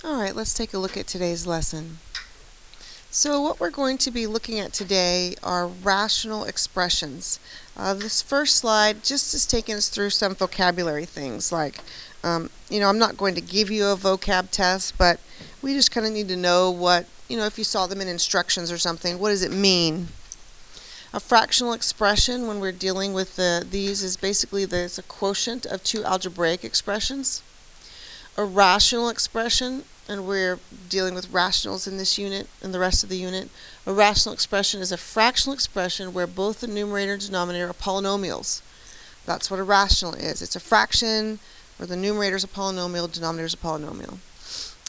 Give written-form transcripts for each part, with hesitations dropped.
Alright, let's take a look at today's lesson. So what we're going to be looking at today are rational expressions. This first slide just is taking us through some vocabulary things like, I'm not going to give you a vocab test, but we just kind of need to know what, if you saw them in instructions or something, what does it mean? A fractional expression, when we're dealing with these, is basically there's a quotient of two algebraic expressions. A rational expression, and we're dealing with rationals in this unit and the rest of the unit. A rational expression is a fractional expression where both the numerator and denominator are polynomials. That's what a rational is. It's a fraction where the numerator is a polynomial, denominator is a polynomial.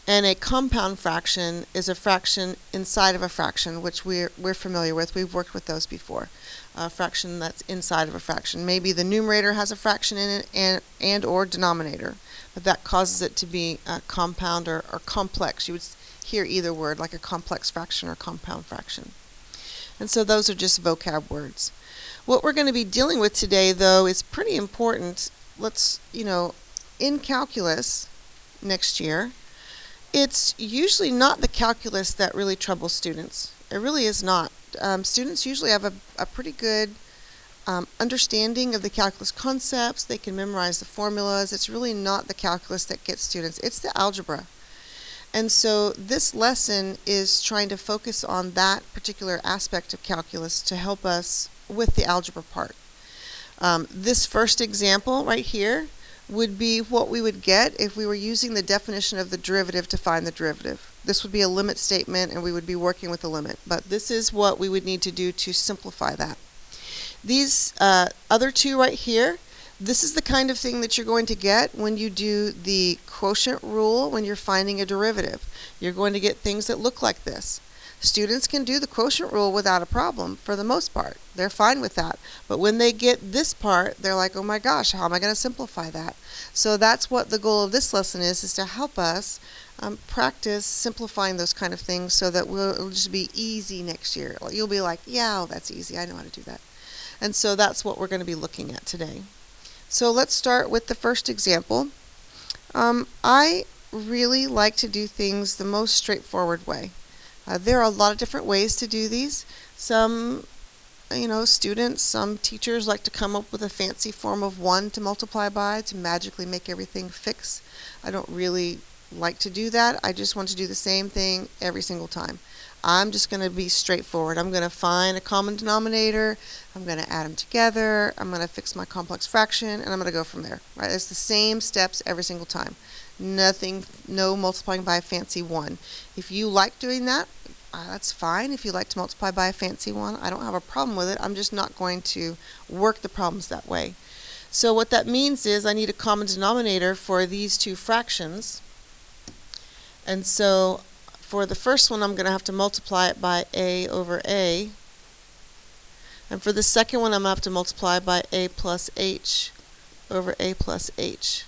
And a compound fraction is a fraction inside of a fraction, which we're familiar with. We've worked with those before. A fraction that's inside of a fraction. Maybe the numerator has a fraction in it and or denominator, but that causes it to be a compound or complex. You would hear either word, like a complex fraction or compound fraction. And so those are just vocab words. What we're going to be dealing with today, though, is pretty important. In calculus next year, it's usually not the calculus that really troubles students. It really is not. Students usually have a pretty good understanding of the calculus concepts. They can memorize the formulas. It's really not the calculus that gets students. It's the algebra. And so this lesson is trying to focus on that particular aspect of calculus to help us with the algebra part. This first example right here would be what we would get if we were using the definition of the derivative to find the derivative. This would be a limit statement and we would be working with a limit. But this is what we would need to do to simplify that. These other two right here, this is the kind of thing that you're going to get when you do the quotient rule when you're finding a derivative. You're going to get things that look like this. Students can do the quotient rule without a problem for the most part. They're fine with that. But when they get this part, they're like, oh my gosh, how am I going to simplify that? So that's what the goal of this lesson is to help us practice simplifying those kind of things so that it'll just be easy next year. You'll be like, yeah, oh, that's easy. I know how to do that. And so that's what we're going to be looking at today. So let's start with the first example. I really like to do things the most straightforward way. There are a lot of different ways to do these. Some, students, some teachers like to come up with a fancy form of 1 to multiply by to magically make everything fix. I don't really like to do that. I just want to do the same thing every single time. I'm just going to be straightforward. I'm going to find a common denominator. I'm going to add them together. I'm going to fix my complex fraction, and I'm going to go from there. Right? It's the same steps every single time. No multiplying by a fancy 1. If you like doing that, that's fine. If you like to multiply by a fancy 1, I don't have a problem with it. I'm just not going to work the problems that way. So what that means is I need a common denominator for these two fractions. And so for the first one, I'm going to have to multiply it by a over a. And for the second one, I'm going to have to multiply by a plus h over a plus h.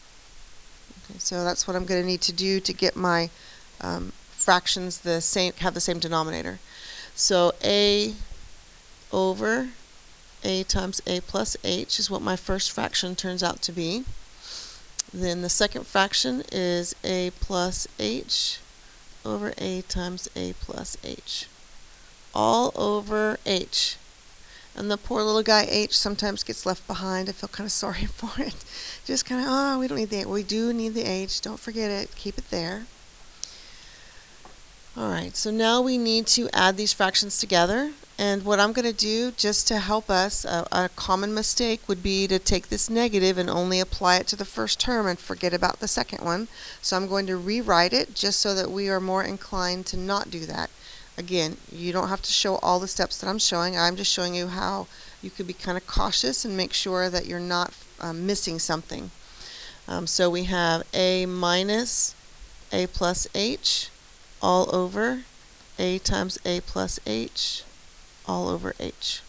Okay, so that's what I'm going to need to do to get my fractions have the same denominator. So a over a times a plus h is what my first fraction turns out to be. Then the second fraction is a plus h over a times a plus h, all over h. And the poor little guy h sometimes gets left behind. I feel kind of sorry for it. Just kind of, we don't need the h. We do need the h. Don't forget it. Keep it there. Alright, so now we need to add these fractions together. And what I'm going to do, just to help us, a common mistake would be to take this negative and only apply it to the first term and forget about the second one. So I'm going to rewrite it just so that we are more inclined to not do that. Again, you don't have to show all the steps that I'm showing. I'm just showing you how you could be kind of cautious and make sure that you're not missing something. So we have a minus a plus h all over a times a plus h all over h.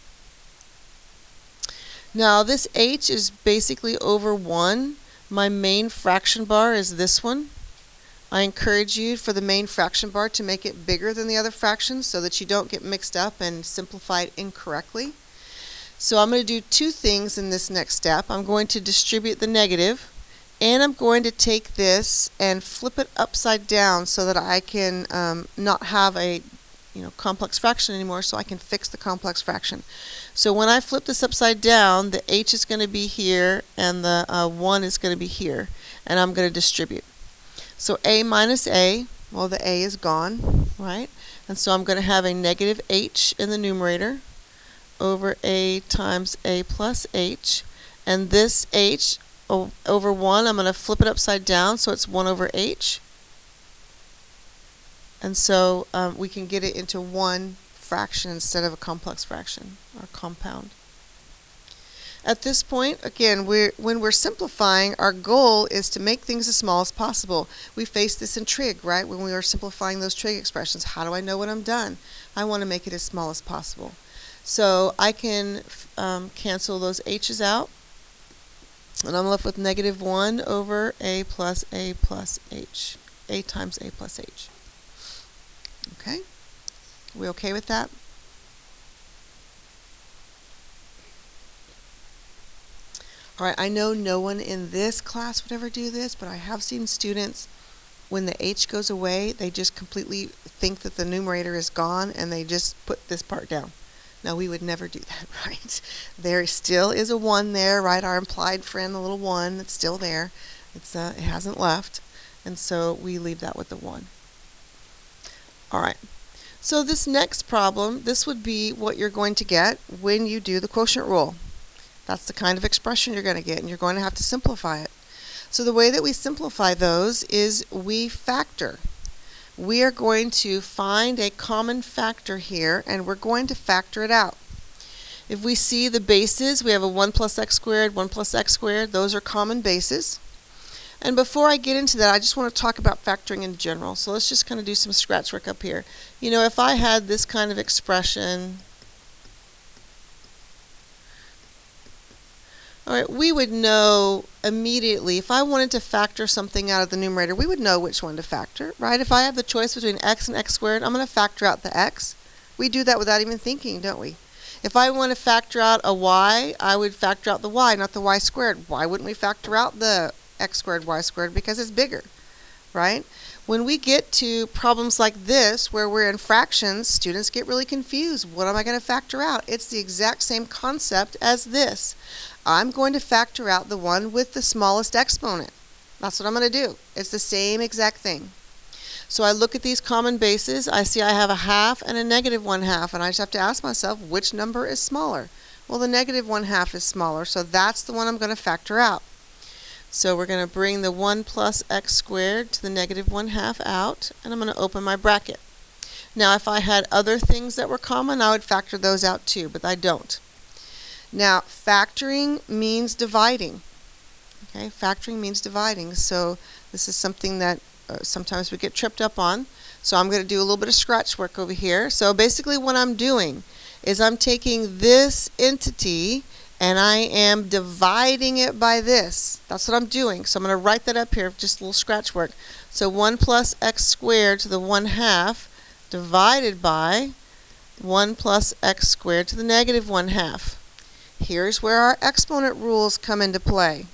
Now this h is basically over 1. My main fraction bar is this one. I encourage you for the main fraction bar to make it bigger than the other fractions so that you don't get mixed up and simplify it incorrectly. So I'm going to do two things in this next step. I'm going to distribute the negative And I'm going to take this and flip it upside down so that I can not have a complex fraction anymore, so I can fix the complex fraction. So when I flip this upside down, the h is going to be here and the 1 is going to be here, and I'm going to distribute. So a minus a, well, the a is gone, right? And so I'm going to have a negative h in the numerator over a times a plus h, and this h over 1, I'm going to flip it upside down so it's 1 over h. And so we can get it into one fraction instead of a complex fraction or compound. At this point, again, when we're simplifying, our goal is to make things as small as possible. We faced this in trig, right? When we were simplifying those trig expressions, how do I know when I'm done? I want to make it as small as possible. So I can cancel those h's out, and I'm left with negative 1 over a plus h, a times a plus h. Okay? We okay with that? Alright, I know no one in this class would ever do this, but I have seen students, when the h goes away, they just completely think that the numerator is gone and they just put this part down. Now, we would never do that, right? There still is a 1 there, right? Our implied friend, the little 1, it's still there. It hasn't left, and so we leave that with the 1. Alright, so this next problem, this would be what you're going to get when you do the quotient rule. That's the kind of expression you're going to get, and you're going to have to simplify it. So the way that we simplify those is we factor. We are going to find a common factor here, and we're going to factor it out. If we see the bases, we have a 1 plus x squared, 1 plus x squared. Those are common bases. And before I get into that, I just want to talk about factoring in general. So let's just kind of do some scratch work up here. You know, if I had this kind of expression, all right, we would know immediately, if I wanted to factor something out of the numerator, we would know which one to factor, right? If I have the choice between x and x squared, I'm going to factor out the x. We do that without even thinking, don't we? If I want to factor out a y, I would factor out the y, not the y squared. Why wouldn't we factor out the x squared, y squared? Because it's bigger, right? When we get to problems like this, where we're in fractions, students get really confused. What am I going to factor out? It's the exact same concept as this. I'm going to factor out the one with the smallest exponent. That's what I'm going to do. It's the same exact thing. So I look at these common bases. I see I have a half and a negative 1/2, and I just have to ask myself, which number is smaller? Well, the negative 1/2 is smaller, so that's the one I'm going to factor out. So we're going to bring the 1 plus x squared to the negative 1/2 out, and I'm going to open my bracket. Now, if I had other things that were common, I would factor those out too, but I don't. Now, factoring means dividing. Okay, factoring means dividing. So this is something that sometimes we get tripped up on. So I'm going to do a little bit of scratch work over here. So basically what I'm doing is I'm taking this entity and I am dividing it by this. That's what I'm doing. So I'm going to write that up here, just a little scratch work. So 1 plus x squared to the 1/2 divided by 1 plus x squared to the negative 1/2. Here's where our exponent rules come into play,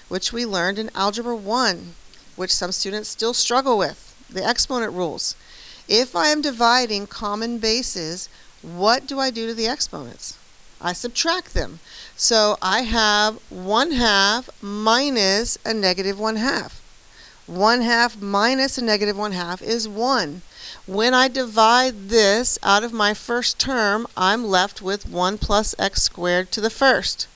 which we learned in Algebra 1, which some students still struggle with, the exponent rules. If I am dividing common bases, what do I do to the exponents? I subtract them. So I have 1/2 minus a negative 1/2. 1/2 minus a negative 1/2 is 1. When I divide this out of my first term, I'm left with 1 plus x squared to the first.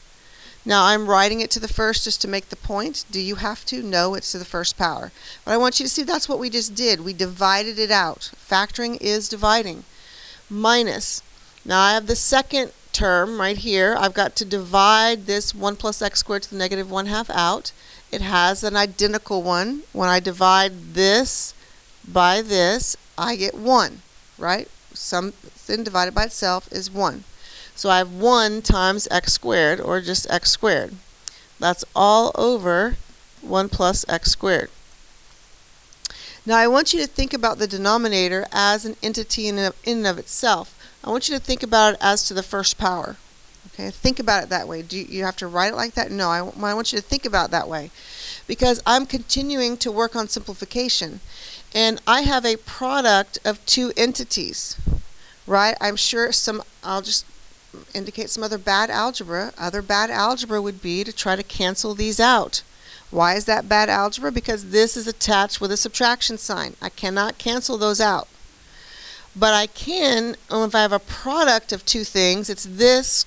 Now I'm writing it to the first just to make the point. Do you have to? No, it's to the first power. But I want you to see that's what we just did. We divided it out. Factoring is dividing. Minus. Now I have the second term right here. I've got to divide this 1 plus x squared to the negative 1/2 out. It has an identical one. When I divide this by this, I get 1, right? Something divided by itself is 1. So I have 1 times x squared, or just x squared. That's all over 1 plus x squared. Now I want you to think about the denominator as an entity in and of itself. I want you to think about it as to the first power. Okay, think about it that way. Do you have to write it like that? No, I want you to think about it that way, because I'm continuing to work on simplification, and I have a product of two entities, right? I'm sure I'll just indicate some other bad algebra. Other bad algebra would be to try to cancel these out. Why is that bad algebra? Because this is attached with a subtraction sign. I cannot cancel those out. But I can, if I have a product of two things, it's this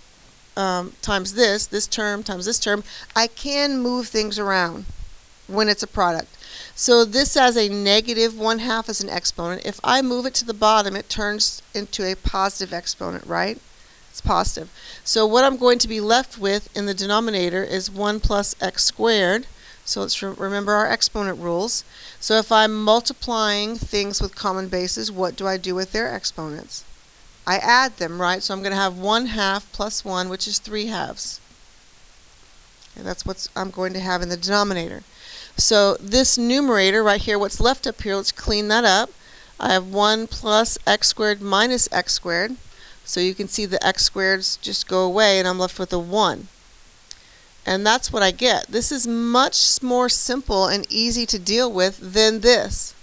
times this term times this term, I can move things around when it's a product. So this as a negative 1/2 as an exponent. If I move it to the bottom, it turns into a positive exponent, right? It's positive. So what I'm going to be left with in the denominator is 1 plus x squared. So let's remember our exponent rules. So if I'm multiplying things with common bases, what do I do with their exponents? I add them, right? So I'm going to have 1/2 plus 1, which is 3/2. Okay, that's what I'm going to have in the denominator. So this numerator right here, what's left up here, let's clean that up. I have 1 plus x squared minus x squared. So you can see the x squareds just go away, and I'm left with a 1. And that's what I get. This is much more simple and easy to deal with than this.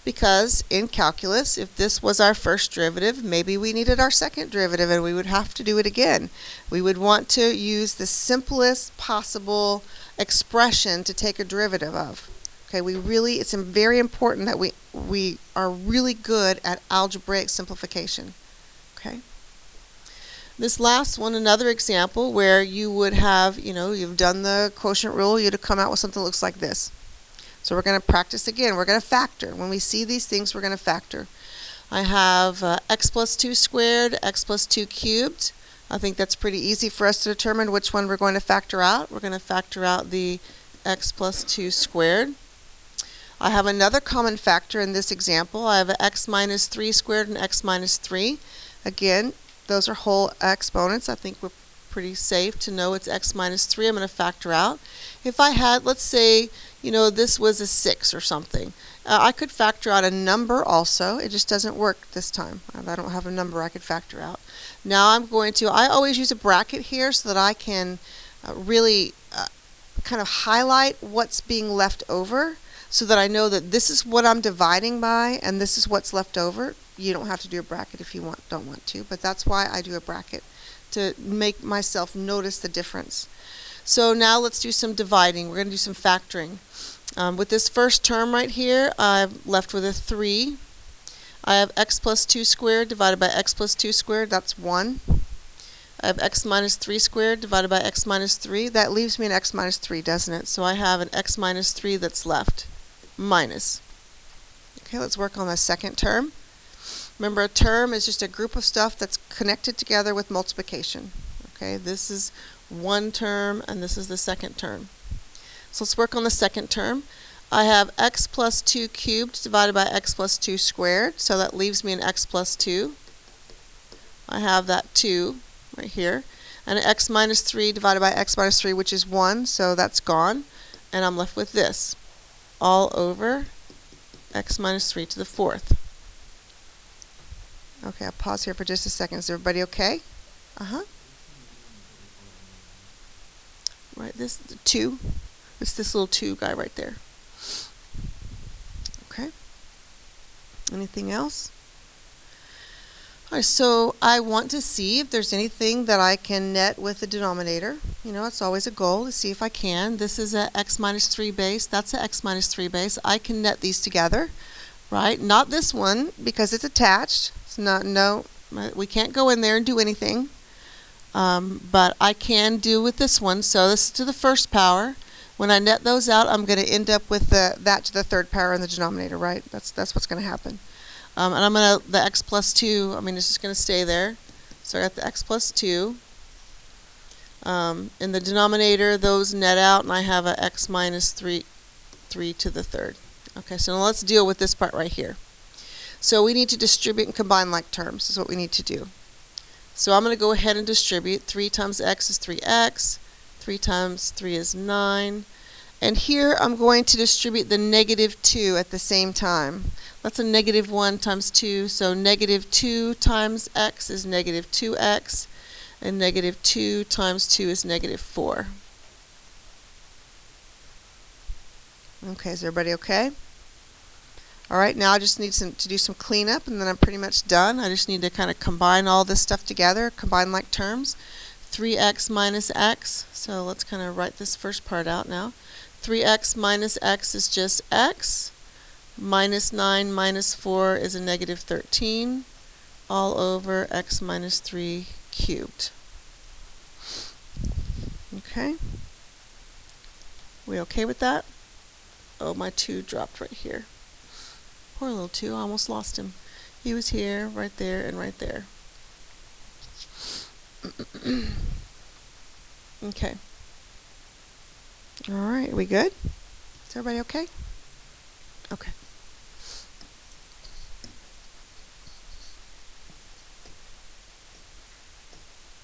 Because in calculus, if this was our first derivative, maybe we needed our second derivative and we would have to do it again. We would want to use the simplest possible expression to take a derivative of. Okay, it's very important that we are really good at algebraic simplification. Okay. This last one, another example where you would have, you've done the quotient rule, you'd have come out with something that looks like this. So we're going to practice again. We're going to factor. When we see these things, we're going to factor. I have x plus 2 squared, x plus 2 cubed. I think that's pretty easy for us to determine which one we're going to factor out. We're going to factor out the x plus 2 squared. I have another common factor in this example. I have x minus 3 squared and x minus 3. Again, those are whole exponents. I think we're pretty safe to know it's x minus 3. I'm going to factor out. If I had, let's say, this was a 6 or something, I could factor out a number also. It just doesn't work this time. I don't have a number I could factor out. Now I always use a bracket here so that I can really kind of highlight what's being left over so that I know that this is what I'm dividing by and this is what's left over. You don't have to do a bracket if you don't want to, but that's why I do a bracket, to make myself notice the difference. So now let's do some dividing. We're going to do some factoring. With this first term right here, I'm left with a 3. I have x plus 2 squared divided by x plus 2 squared. That's 1. I have x minus 3 squared divided by x minus 3. That leaves me an x minus 3, doesn't it? So I have an x minus 3 that's left. Minus. Okay, let's work on the second term. Remember, a term is just a group of stuff that's connected together with multiplication. Okay, this is one term and this is the second term. So let's work on the second term. I have x plus 2 cubed divided by x plus 2 squared, so that leaves me an x plus 2. I have that 2 right here. And an x minus 3 divided by x minus 3, which is 1, so that's gone. And I'm left with this, all over x minus 3 to the 4th. Okay, I'll pause here for just a second. Is everybody okay? Right, this 2. It's this little 2 guy right there. Okay. Anything else? All right, so I want to see if there's anything that I can net with the denominator. It's always a goal to see if I can. This is a x minus 3 base. That's a x minus 3 base. I can net these together, right? Not this one because it's attached. It's not, no, we can't go in there and do anything. But I can do with this one. So this is to the first power. When I net those out, I'm going to end up with that to the third power in the denominator, right? That's what's going to happen. And I'm going to, the x plus 2, it's just going to stay there. So I got the x plus 2. In the denominator, those net out, and I have a x minus 3 to the third. Okay, so now let's deal with this part right here. So we need to distribute and combine like terms, is what we need to do. So I'm going to go ahead and distribute. 3 times x is 3x. 3 times 3 is 9. And here I'm going to distribute the negative 2 at the same time. That's a negative 1 times 2. So negative 2 times x is negative 2x. and negative 2 times 2 is negative 4. Okay, is everybody okay? Alright, now I just need to do some cleanup and then I'm pretty much done. I just need to kind of combine all this stuff together, combine like terms. 3x minus x, so let's kind of write this first part out now. 3x minus x is just x. Minus 9 minus 4 is a negative 13, all over x minus 3 cubed. Okay? We okay with that? Oh, my 2 dropped right here. Poor little 2, I almost lost him. He was here, right there, and right there. Okay. Alright, we good? Is everybody okay? Okay.